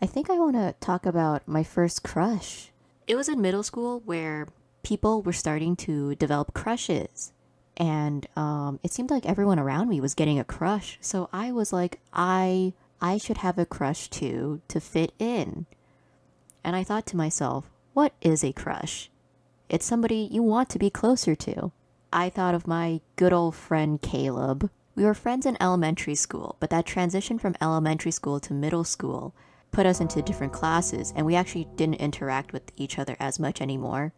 I think I want to talk about my first crush. It was in middle school where people were starting to develop crushes. And it seemed like everyone around me was getting a crush. So I was like, I should have a crush too to fit in. And I thought to myself, what is a crush? It's somebody you want to be closer to. I thought of my good old friend Caleb. We were friends in elementary school, but that transition from elementary school to middle school put us into different classes, and we actually didn't interact with each other as much anymore.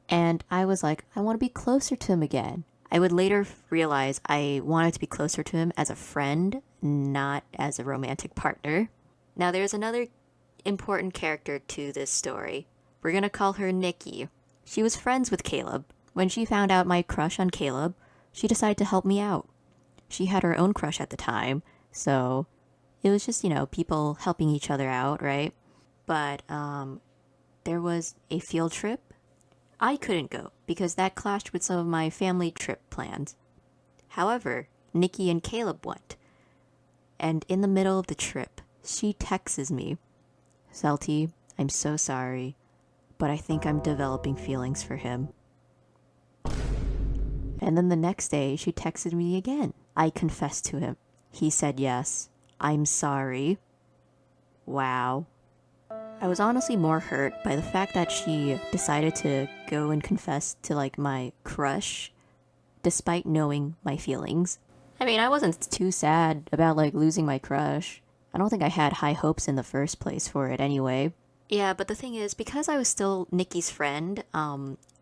And I was like, I want to be closer to him again. I would later realize I wanted to be closer to him as a friend, not as a romantic partner. Now, there's another important character to this story. We're gonna call her Nikki. She was friends with Caleb. When she found out my crush on Caleb, she decided to help me out. She had her own crush at the time, so it was just, people helping each other out, right? But there was a field trip. I couldn't go because that clashed with some of my family trip plans. However, Nikki and Caleb went. And in the middle of the trip, she texts me, Celty, I'm so sorry, but I think I'm developing feelings for him. And then the next day, she texted me again. I confessed to him. He said yes. I'm sorry. Wow. I was honestly more hurt by the fact that she decided to go and confess to my crush despite knowing my feelings. I mean, I wasn't too sad about losing my crush. I don't think I had high hopes in the first place for it anyway. Yeah, but the thing is, because I was still Nikki's friend,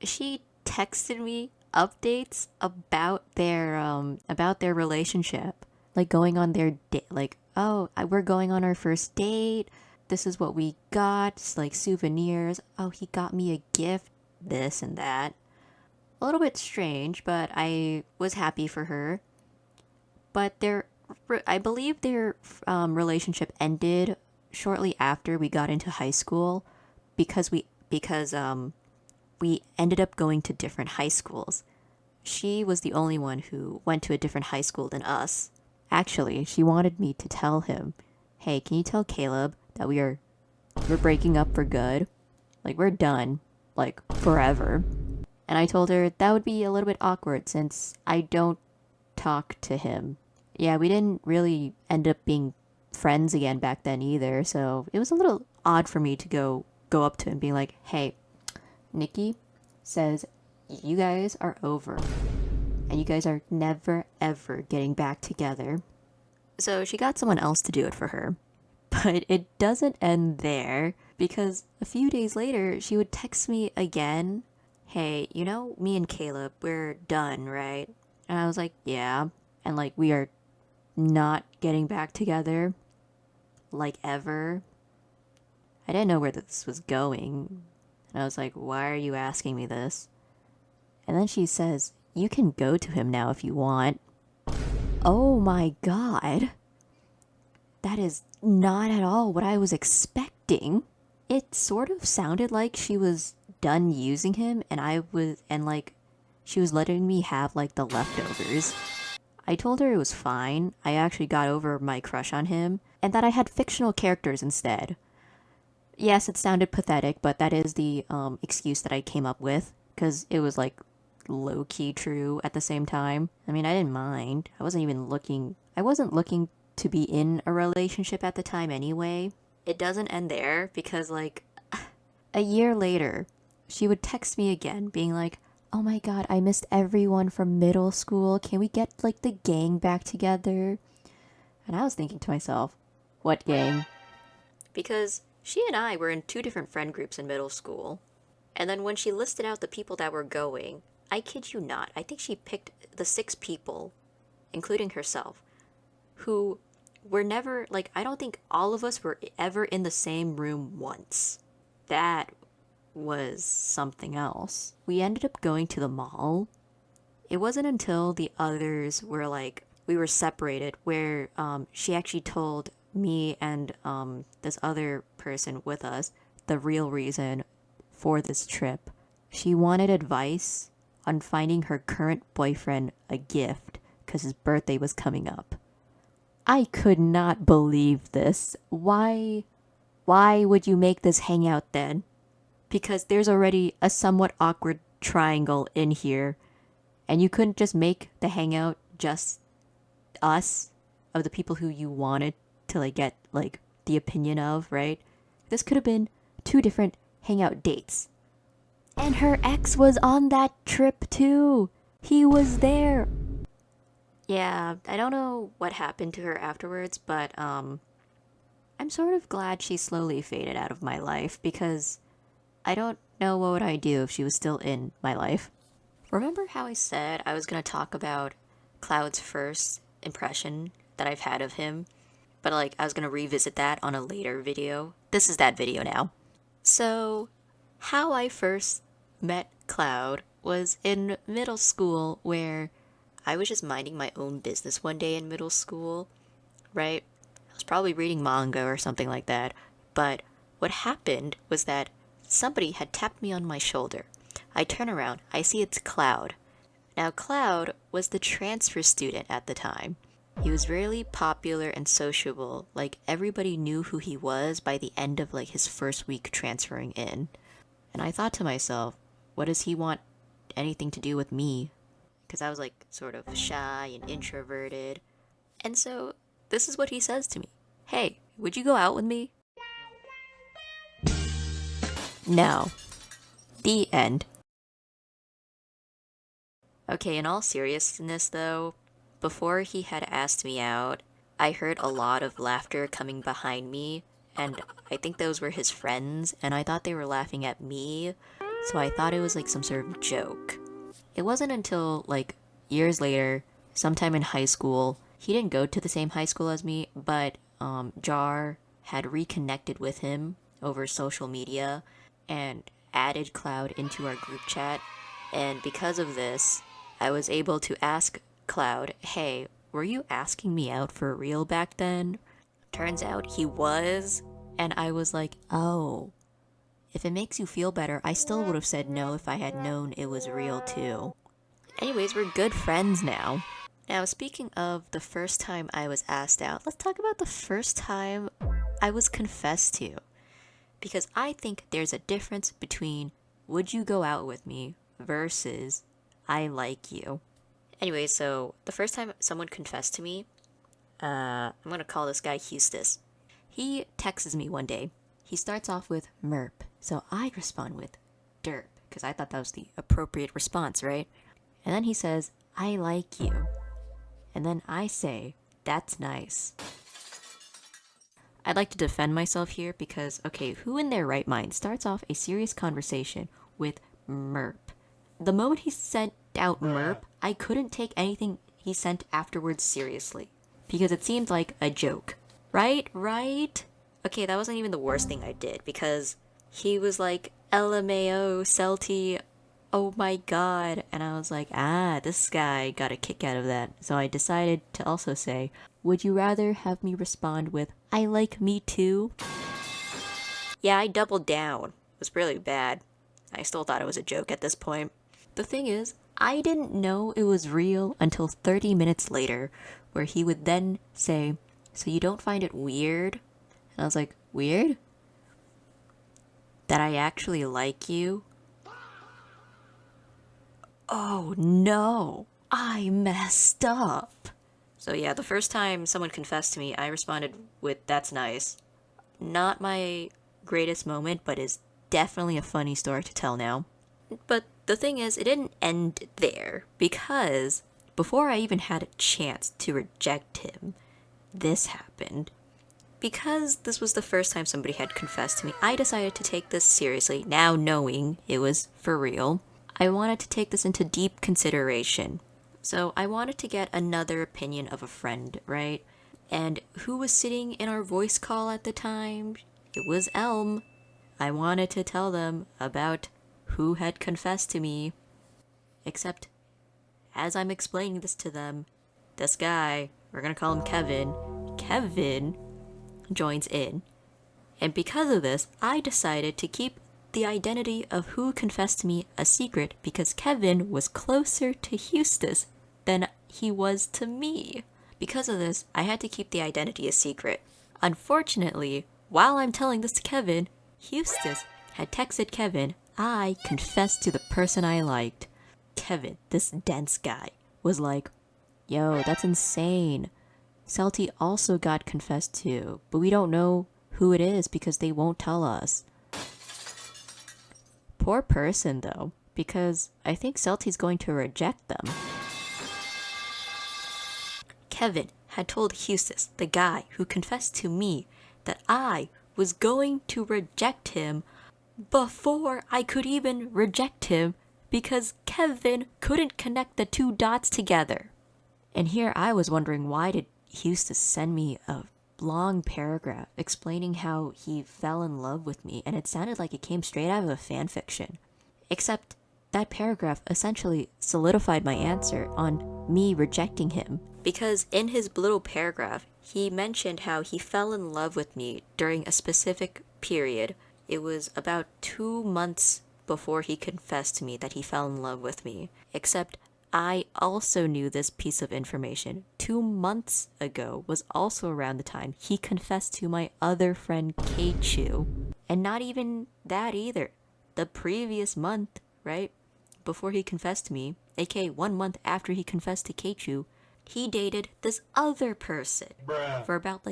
she texted me updates about their relationship, going on their date, oh, we're going on our first date. This is what we got, it's souvenirs. Oh, he got me a gift, this and that. A little bit strange, but I was happy for her. But I believe their relationship ended shortly after we got into high school because we ended up going to different high schools. She was the only one who went to a different high school than us. Actually, she wanted me to tell him, "Hey, can you tell Caleb that we're breaking up for good? We're done, forever." And I told her that would be a little bit awkward since I don't talk to him. Yeah, we didn't really end up being friends again back then either, so it was a little odd for me to go up to him being like, "Hey, Nikki says you guys are over and you guys are never ever getting back together." So she got someone else to do it for her. But it doesn't end there because a few days later she would text me again, "Hey, me and Caleb, we're done, right?" And I was like, "Yeah." And we are not getting back together ever. I didn't know where this was going. And I was like, "Why are you asking me this?" And then she says, "You can go to him now if you want." Oh my god. That is not at all what I was expecting. It sort of sounded like she was done using him and she was letting me have the leftovers. I told her it was fine. I actually got over my crush on him and that I had fictional characters instead. Yes, it sounded pathetic, but that is the excuse that I came up with because it was low key true at the same time. I mean, I didn't mind. I wasn't looking to be in a relationship at the time anyway. It doesn't end there because a year later, she would text me again being like, "Oh my god, I missed everyone from middle school. Can we get the gang back together?" And I was thinking to myself, what gang? Because she and I were in two different friend groups in middle school. And then when she listed out the people that were going, I kid you not, I think she picked the 6 people, including herself, who were never, I don't think all of us were ever in the same room once. That was something else. We ended up going to the mall. It wasn't until the others were we were separated where she actually told me and this other person with us the real reason for this trip. She wanted advice on finding her current boyfriend a gift because his birthday was coming up. I could not believe this. Why why would you make this hangout then? Because there's already a somewhat awkward triangle in here, and you couldn't just make the hangout just us, of the people who you wanted to like get like the opinion of, right? This could have been two different hangout dates. And her ex was on that trip too. He was there. Yeah, I don't know what happened to her afterwards, but I'm sort of glad she slowly faded out of my life because I don't know what would I do if she was still in my life. Remember how I said I was going to talk about Cloud's first impression that I've had of him? But like I was going to revisit that on a later video. This is that video now. So, how I first met Cloud was in middle school, where I was just minding my own business one day in middle school, right? I was probably reading manga or something like that, but what happened was that somebody had tapped me on my shoulder. I turn around, I see it's Cloud. Now, Cloud was the transfer student at the time. He was really popular and sociable, like everybody knew who he was by the end of like his first week transferring in. And I thought to myself, what does he want anything to do with me? Because I was like sort of shy and introverted. And so this is what he says to me. Hey, would you go out with me? No. The end. Okay, in all seriousness though, before he had asked me out, I heard a lot of laughter coming behind me, and I think those were his friends, and I thought they were laughing at me, so I thought it was like some sort of joke. It wasn't until like years later, sometime in high school, he didn't go to the same high school as me, but Jar had reconnected with him over social media and added Cloud into our group chat, and because of this, I was able to ask Cloud, hey, were you asking me out for real back then? Turns out he was, and I was like, oh. If it makes you feel better, I still would have said no if I had known it was real too. Anyways, we're good friends now. Now, speaking of the first time I was asked out, let's talk about the first time I was confessed to. Because I think there's a difference between would you go out with me versus I like you. Anyway, so the first time someone confessed to me, I'm gonna call this guy Eustace. He texts me one day. He starts off with Merp, so I respond with Derp, because I thought that was the appropriate response, right? And then he says, I like you. And then I say, that's nice. I'd like to defend myself here because, okay, who in their right mind starts off a serious conversation with Merp? The moment he sent out Merp, I couldn't take anything he sent afterwards seriously because it seemed like a joke. Right? Okay, that wasn't even the worst thing I did because he was like, LMAO, Celty, oh my god. And I was like, this guy got a kick out of that. So I decided to also say, would you rather have me respond with, I like me too? Yeah, I doubled down. It was really bad. I still thought it was a joke at this point. The thing is, I didn't know it was real until 30 minutes later, where he would then say, so you don't find it weird? And I was like, weird? That I actually like you? Oh no, I messed up. So yeah, the first time someone confessed to me, I responded with, that's nice. Not my greatest moment, but is definitely a funny story to tell now. But the thing is, it didn't end there, because before I even had a chance to reject him, this happened. Because this was the first time somebody had confessed to me, I decided to take this seriously, now knowing it was for real. I wanted to take this into deep consideration. So I wanted to get another opinion of a friend, right? And who was sitting in our voice call at the time? It was Elm. I wanted to tell them about who had confessed to me. Except, as I'm explaining this to them, this guy, we're gonna call him Kevin joins in. And because of this, I decided to keep the identity of who confessed to me a secret because Kevin was closer to Eustace than he was to me. Because of this, I had to keep the identity a secret. Unfortunately, while I'm telling this to Kevin, Eustace had texted Kevin, I confessed to the person I liked. Kevin, this dense guy, was like, yo, that's insane. Celty also got confessed to, but we don't know who it is because they won't tell us. Poor person, though, because I think Celty's going to reject them. Kevin had told Eustace, the guy who confessed to me, that I was going to reject him before I could even reject him because Kevin couldn't connect the two dots together. And here I was wondering, why did Eustace send me a long paragraph explaining how he fell in love with me, and it sounded like it came straight out of a fan fiction. Except that paragraph essentially solidified my answer on me rejecting him. Because in his little paragraph, he mentioned how he fell in love with me during a specific period. It was about 2 months before he confessed to me that he fell in love with me. Except I also knew this piece of information 2 months ago was also around the time he confessed to my other friend Keichu. And not even that either. The previous month, right, before he confessed to me, aka 1 month after he confessed to Keichu, he dated this other person for about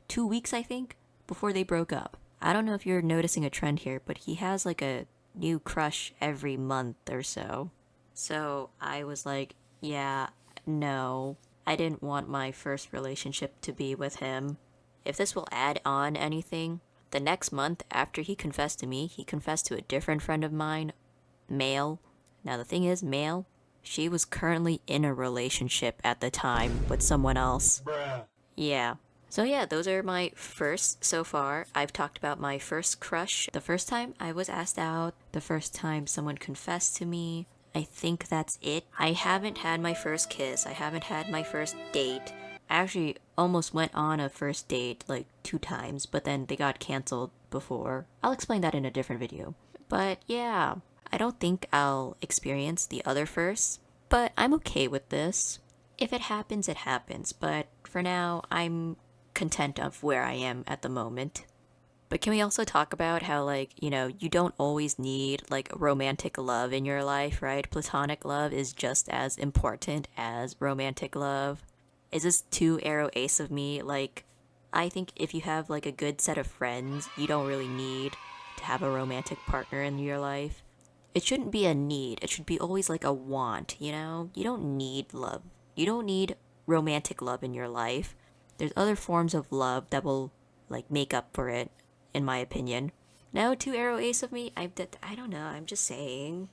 2 weeks, I think, before they broke up. I don't know if you're noticing a trend here, but he has a new crush every month or so. So I was like, yeah, no, I didn't want my first relationship to be with him. If this will add on anything, the next month after he confessed to me, he confessed to a different friend of mine, male. Now the thing is, male, she was currently in a relationship at the time with someone else. Yeah. So yeah, those are my firsts so far. I've talked about my first crush, the first time I was asked out, the first time someone confessed to me. I think that's it. I haven't had my first kiss. I haven't had my first date. I actually almost went on a first date 2 times, but then they got canceled before. I'll explain that in a different video. But yeah, I don't think I'll experience the other firsts, but I'm okay with this. If it happens, it happens. But for now, I'm content of where I am at the moment. But can we also talk about how, you don't always need, romantic love in your life, right? Platonic love is just as important as romantic love. Is this too AroAce of me? I think if you have, a good set of friends, you don't really need to have a romantic partner in your life. It shouldn't be a need. It should be always, a want, you know? You don't need love. You don't need romantic love in your life. There's other forms of love that will, make up for it, in my opinion. Now, to AroAce of me, I don't know, I'm just saying.